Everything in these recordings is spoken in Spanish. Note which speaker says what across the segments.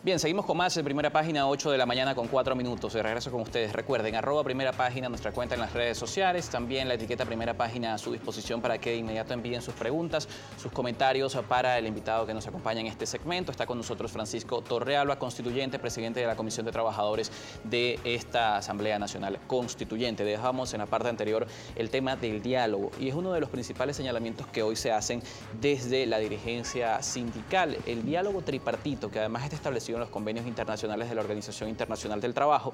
Speaker 1: Bien, seguimos con más en Primera Página, 8 de la mañana con 4 minutos. De regreso con ustedes. Recuerden, @Primera Página, nuestra cuenta en las redes sociales. También la etiqueta Primera Página a su disposición para que de inmediato envíen sus preguntas, sus comentarios para el invitado que nos acompaña en este segmento. Está con nosotros Francisco Torrealba, constituyente, presidente de la Comisión de Trabajadores de esta Asamblea Nacional Constituyente. Dejamos en la parte anterior el tema del diálogo y es uno de los principales señalamientos que hoy se hacen desde la dirigencia sindical. El diálogo tripartito, que además está establecido en los convenios internacionales de la Organización Internacional del Trabajo,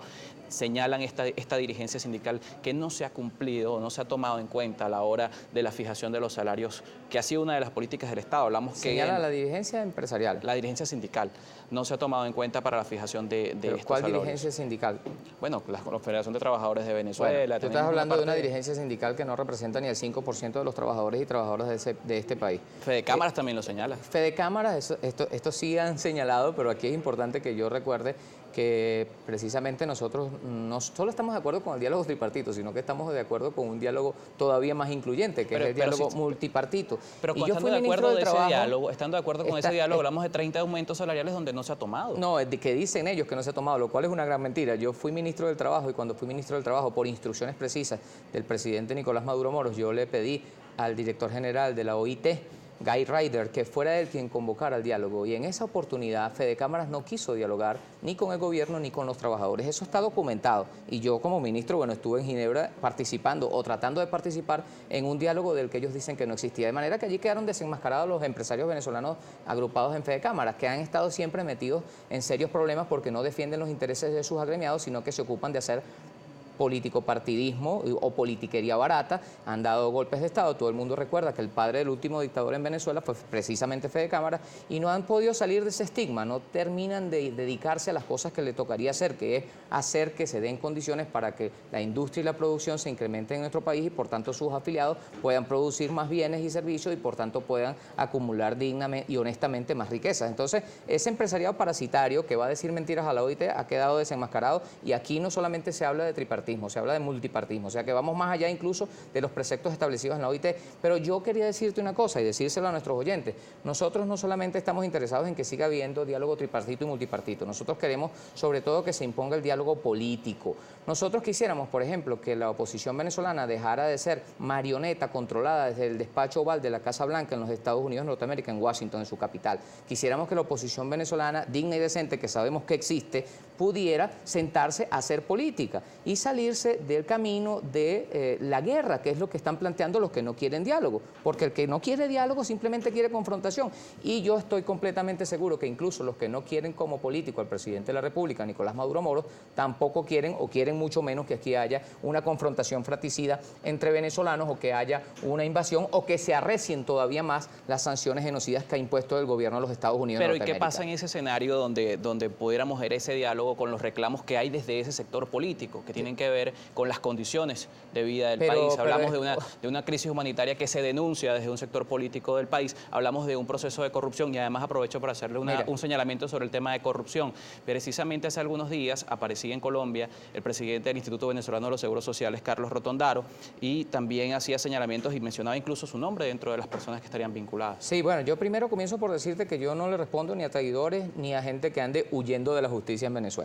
Speaker 1: señalan esta dirigencia sindical que no se ha cumplido, no se ha tomado en cuenta a la hora de la fijación de los salarios, que ha sido una de las políticas del Estado.
Speaker 2: Señala la dirigencia empresarial.
Speaker 1: La dirigencia sindical no se ha tomado en cuenta para la fijación de estos salarios.
Speaker 2: ¿Cuál dirigencia sindical?
Speaker 1: Bueno, la Confederación de Trabajadores de Venezuela.
Speaker 2: Bueno, tú estás hablando de una dirigencia sindical que no representa ni el 5% de los trabajadores y trabajadoras de este país.
Speaker 1: Fede Cámaras también lo señala.
Speaker 2: Fede Cámaras, esto sí han señalado, pero aquí es importante que yo recuerde que precisamente nosotros no solo estamos de acuerdo con el diálogo tripartito, sino que estamos de acuerdo con un diálogo todavía más incluyente, que es el diálogo multipartito.
Speaker 1: Pero estando de acuerdo con ese diálogo, hablamos de 30 aumentos salariales donde no se ha tomado.
Speaker 2: No, es de que dicen ellos que no se ha tomado, lo cual es una gran mentira. Yo fui ministro del Trabajo y cuando fui ministro del Trabajo, por instrucciones precisas del presidente Nicolás Maduro Moros, yo le pedí al director general de la OIT, Guy Ryder, que fuera él quien convocara el diálogo, y en esa oportunidad Fede Cámaras no quiso dialogar ni con el gobierno ni con los trabajadores. Eso está documentado y yo como ministro, bueno, estuve en Ginebra participando o tratando de participar en un diálogo del que ellos dicen que no existía, de manera que allí quedaron desenmascarados los empresarios venezolanos agrupados en Fede Cámaras, que han estado siempre metidos en serios problemas porque no defienden los intereses de sus agremiados, sino que se ocupan de hacer político-partidismo o politiquería barata, han dado golpes de Estado. Todo el mundo recuerda que el padre del último dictador en Venezuela fue precisamente Fede Cámaras y no han podido salir de ese estigma, no terminan de dedicarse a las cosas que le tocaría hacer, que es hacer que se den condiciones para que la industria y la producción se incrementen en nuestro país y por tanto sus afiliados puedan producir más bienes y servicios y por tanto puedan acumular dignamente y honestamente más riquezas. Entonces, ese empresariado parasitario que va a decir mentiras a la OIT ha quedado desenmascarado y aquí no solamente se habla de tripartismo, se habla de multipartismo, o sea que vamos más allá incluso de los preceptos establecidos en la OIT. Pero yo quería decirte una cosa y decírselo a nuestros oyentes. Nosotros no solamente estamos interesados en que siga habiendo diálogo tripartito y multipartito, nosotros queremos sobre todo que se imponga el diálogo político. Nosotros quisiéramos, por ejemplo, que la oposición venezolana dejara de ser marioneta controlada desde el despacho oval de la Casa Blanca en los Estados Unidos de Norteamérica, en Washington, en su capital. Quisiéramos que la oposición venezolana, digna y decente, que sabemos que existe, pudiera sentarse a hacer política y salirse del camino de la guerra, que es lo que están planteando los que no quieren diálogo, porque el que no quiere diálogo simplemente quiere confrontación. Y yo estoy completamente seguro que incluso los que no quieren como político al presidente de la República, Nicolás Maduro Moros, tampoco quieren o quieren mucho menos que aquí haya una confrontación fratricida entre venezolanos o que haya una invasión o que se arrecien todavía más las sanciones genocidas que ha impuesto el gobierno de los Estados Unidos.
Speaker 1: Pero ¿y qué pasa en ese escenario donde pudiéramos ver ese diálogo con los reclamos que hay desde ese sector político, que tienen que ver con las condiciones de vida del país? Hablamos de una crisis humanitaria que se denuncia desde un sector político del país, hablamos de un proceso de corrupción y además aprovecho para hacerle un señalamiento sobre el tema de corrupción. Precisamente hace algunos días aparecía en Colombia el presidente del Instituto Venezolano de los Seguros Sociales, Carlos Rotondaro, y también hacía señalamientos y mencionaba incluso su nombre dentro de las personas que estarían vinculadas.
Speaker 2: Sí, bueno, yo primero comienzo por decirte que yo no le respondo ni a traidores ni a gente que ande huyendo de la justicia en Venezuela.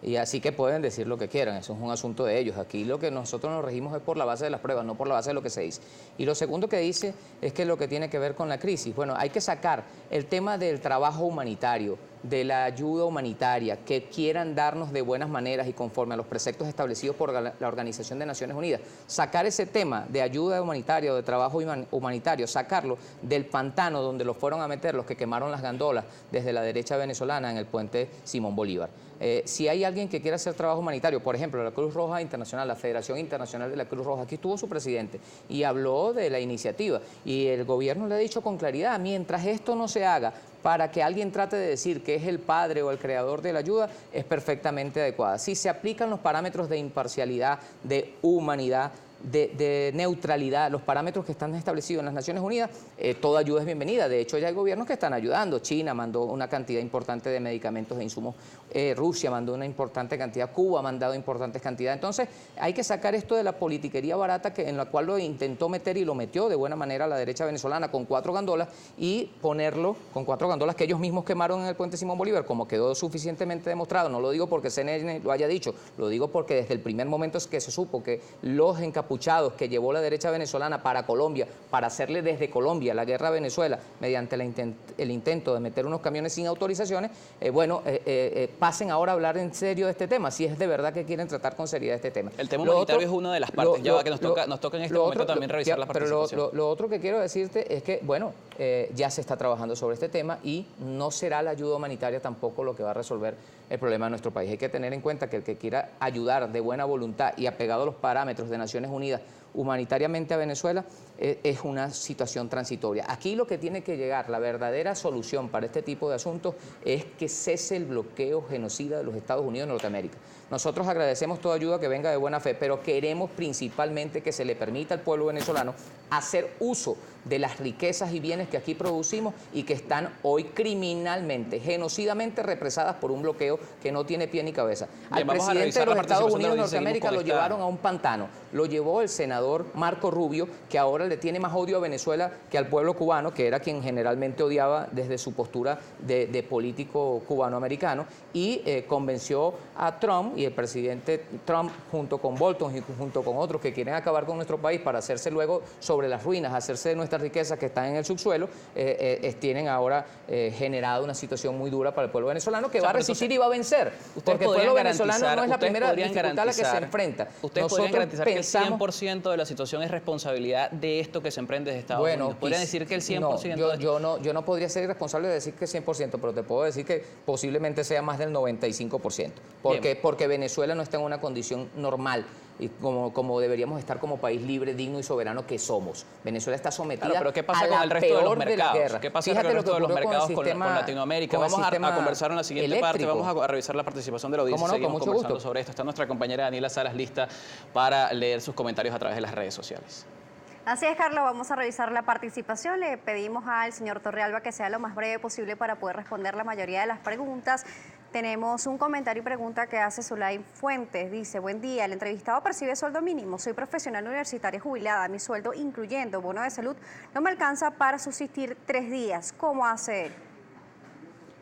Speaker 2: Y así que pueden decir lo que quieran, eso es un asunto de ellos. Aquí lo que nosotros nos regimos es por la base de las pruebas, no por la base de lo que se dice. Y lo segundo que dice es que lo que tiene que ver con la crisis, bueno, hay que sacar el tema del trabajo humanitario, de la ayuda humanitaria, que quieran darnos de buenas maneras y conforme a los preceptos establecidos por la Organización de Naciones Unidas. Sacar ese tema de ayuda humanitaria o de trabajo humanitario, sacarlo del pantano donde lo fueron a meter los que quemaron las gandolas desde la derecha venezolana en el puente Simón Bolívar. Si hay alguien que quiera hacer trabajo humanitario, por ejemplo, la Cruz Roja Internacional, la Federación Internacional de la Cruz Roja, aquí estuvo su presidente y habló de la iniciativa y el gobierno le ha dicho con claridad, mientras esto no se haga para que alguien trate de decir que es el padre o el creador de la ayuda, es perfectamente adecuada. Si se aplican los parámetros de imparcialidad, de humanidad, de neutralidad, los parámetros que están establecidos en las Naciones Unidas, toda ayuda es bienvenida. De hecho, ya hay gobiernos que están ayudando. China mandó una cantidad importante de medicamentos e insumos, Rusia mandó una importante cantidad, Cuba ha mandado importantes cantidades. Entonces, hay que sacar esto de la politiquería barata en la cual lo intentó meter y lo metió de buena manera la derecha venezolana con 4 gandolas y ponerlo con 4 gandolas que ellos mismos quemaron en el puente Simón Bolívar, como quedó suficientemente demostrado. No lo digo porque CNN lo haya dicho, lo digo porque desde el primer momento es que se supo que los encapuchados que llevó la derecha venezolana para Colombia, para hacerle desde Colombia la guerra a Venezuela, mediante el intento de meter unos camiones sin autorizaciones, pasen ahora a hablar en serio de este tema, si es de verdad que quieren tratar con seriedad este tema.
Speaker 1: El tema humanitario es una de las partes, nos toca en este momento también revisar la participación.
Speaker 2: Pero lo otro que quiero decirte es que, bueno, ya se está trabajando sobre este tema y no será la ayuda humanitaria tampoco lo que va a resolver el problema de nuestro país. Hay que tener en cuenta que el que quiera ayudar de buena voluntad y apegado a los parámetros de Naciones Unidas humanitariamente a Venezuela es una situación transitoria. Aquí lo que tiene que llegar, la verdadera solución para este tipo de asuntos es que cese el bloqueo genocida de los Estados Unidos de Norteamérica. Nosotros agradecemos toda ayuda que venga de buena fe, pero queremos principalmente que se le permita al pueblo venezolano hacer uso de las riquezas y bienes que aquí producimos y que están hoy criminalmente, genocidamente represadas por un bloqueo que no tiene pie ni cabeza. Al presidente de los Estados Unidos de Norteamérica lo llevaron a un pantano, lo llevó el senador Marco Rubio, que ahora le tiene más odio a Venezuela que al pueblo cubano, que era quien generalmente odiaba desde su postura de político cubano-americano, y convenció a Trump, y el presidente Trump junto con Bolton y junto con otros que quieren acabar con nuestro país para hacerse luego sobre las ruinas, hacerse de nuestras riquezas que están en el subsuelo, tienen ahora generado una situación muy dura para el pueblo venezolano que va a resistir y va a vencer, porque el pueblo venezolano no es la primera dificultad a la que se enfrenta.
Speaker 1: ¿Ustedes podrían garantizar que el 100% de la situación es responsabilidad de esto que se emprende desde Estados Unidos? ¿Podrían decir que el 100%?
Speaker 2: No, yo no podría ser responsable de decir que 100%, pero te puedo decir que posiblemente sea más del 95%, porque Venezuela no está en una condición normal y como deberíamos estar como país libre, digno y soberano que somos. Venezuela está sometida
Speaker 1: pero ¿qué pasa
Speaker 2: a
Speaker 1: con
Speaker 2: la
Speaker 1: el resto de los mercados? ¿Qué pasa con el resto de los mercados con Latinoamérica? Vamos a conversar en la siguiente parte, vamos a revisar la participación de la audiencia. Seguimos conversando sobre esto. Está nuestra compañera Daniela Salas lista para leer sus comentarios a través de las redes sociales.
Speaker 3: Así es, Carlos, vamos a revisar la participación. Le pedimos al señor Torrealba que sea lo más breve posible para poder responder la mayoría de las preguntas. Tenemos un comentario y pregunta que hace Zulay Fuentes. Dice, buen día, el entrevistado percibe sueldo mínimo. Soy profesional universitaria jubilada. Mi sueldo, incluyendo bono de salud, no me alcanza para subsistir 3 días. ¿Cómo hace él?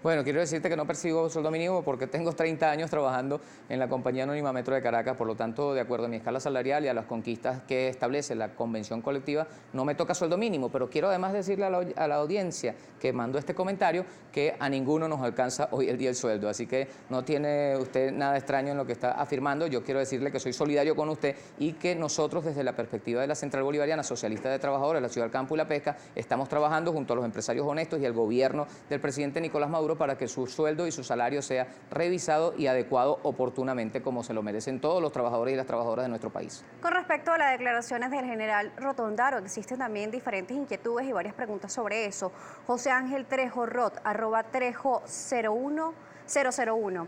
Speaker 2: Bueno, quiero decirte que no percibo sueldo mínimo porque tengo 30 años trabajando en la compañía anónima Metro de Caracas, por lo tanto, de acuerdo a mi escala salarial y a las conquistas que establece la convención colectiva, no me toca sueldo mínimo, pero quiero además decirle a la audiencia que mandó este comentario que a ninguno nos alcanza hoy el día el sueldo, así que no tiene usted nada extraño en lo que está afirmando. Yo quiero decirle que soy solidario con usted y que nosotros desde la perspectiva de la Central Bolivariana Socialista de Trabajadores, la Ciudad del Campo y la Pesca, estamos trabajando junto a los empresarios honestos y el gobierno del presidente Nicolás Maduro para que su sueldo y su salario sea revisado y adecuado oportunamente como se lo merecen todos los trabajadores y las trabajadoras de nuestro país.
Speaker 3: Con respecto a las declaraciones del general Rotondaro, existen también diferentes inquietudes y varias preguntas sobre eso. José Ángel Trejo Rot, @Trejo01001.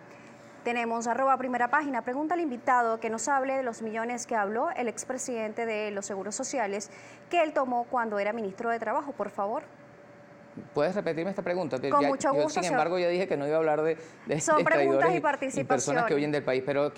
Speaker 3: Tenemos @primera página. Pregunta al invitado que nos hable de los millones que habló el expresidente de los Seguros Sociales que él tomó cuando era ministro de Trabajo, por favor.
Speaker 2: ¿Puedes repetirme esta pregunta?
Speaker 3: Con mucho gusto.
Speaker 2: Sin embargo, ya dije que no iba a hablar de
Speaker 3: son preguntas y
Speaker 2: participación y personas que huyen del país. Pero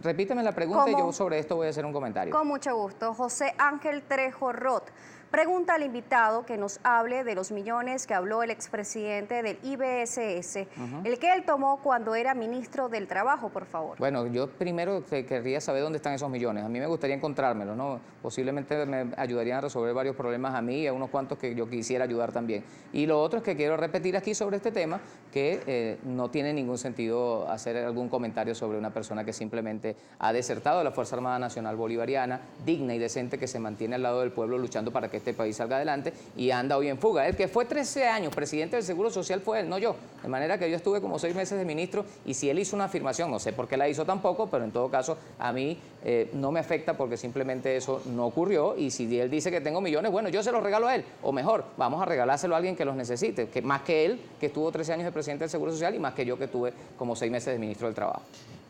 Speaker 2: repíteme la pregunta y yo sobre esto voy a hacer un comentario.
Speaker 3: Con mucho gusto. José Ángel Trejo Rot. Pregunta al invitado que nos hable de los millones que habló el expresidente del IBSS, el que él tomó cuando era ministro del Trabajo, por favor.
Speaker 2: Bueno, yo primero querría saber dónde están esos millones. A mí me gustaría encontrármelos, ¿no? Posiblemente me ayudarían a resolver varios problemas a mí y a unos cuantos que yo quisiera ayudar también. Y lo otro es que quiero repetir aquí sobre este tema que no tiene ningún sentido hacer algún comentario sobre una persona que simplemente ha desertado de la Fuerza Armada Nacional Bolivariana, digna y decente, que se mantiene al lado del pueblo luchando para que este país salga adelante y anda hoy en fuga. El que fue 13 años presidente del Seguro Social fue él, no yo. De manera que yo estuve como 6 meses de ministro y si él hizo una afirmación, no sé por qué la hizo tampoco, pero en todo caso a mí no me afecta porque simplemente eso no ocurrió y si él dice que tengo millones, bueno, yo se los regalo a él. O mejor, vamos a regalárselo a alguien que los necesite, que más que él, que estuvo 13 años de presidente del Seguro Social y más que yo que tuve como 6 meses de ministro del Trabajo.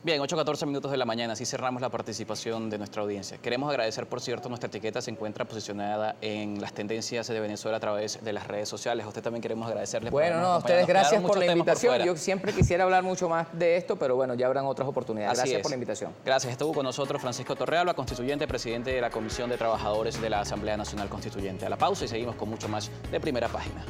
Speaker 1: Bien, 8:14 minutos de la mañana, así cerramos la participación de nuestra audiencia. Queremos agradecer, por cierto, nuestra etiqueta se encuentra posicionada en las tendencias de Venezuela a través de las redes sociales. A usted también queremos agradecerle.
Speaker 2: Bueno, no, a ustedes gracias por la invitación. Yo siempre quisiera hablar mucho más de esto, pero bueno, ya habrán otras oportunidades. Gracias por la invitación.
Speaker 1: Gracias. Estuvo con nosotros Francisco Torrealba, constituyente, presidente de la Comisión de Trabajadores de la Asamblea Nacional Constituyente. A la pausa y seguimos con mucho más de Primera Página.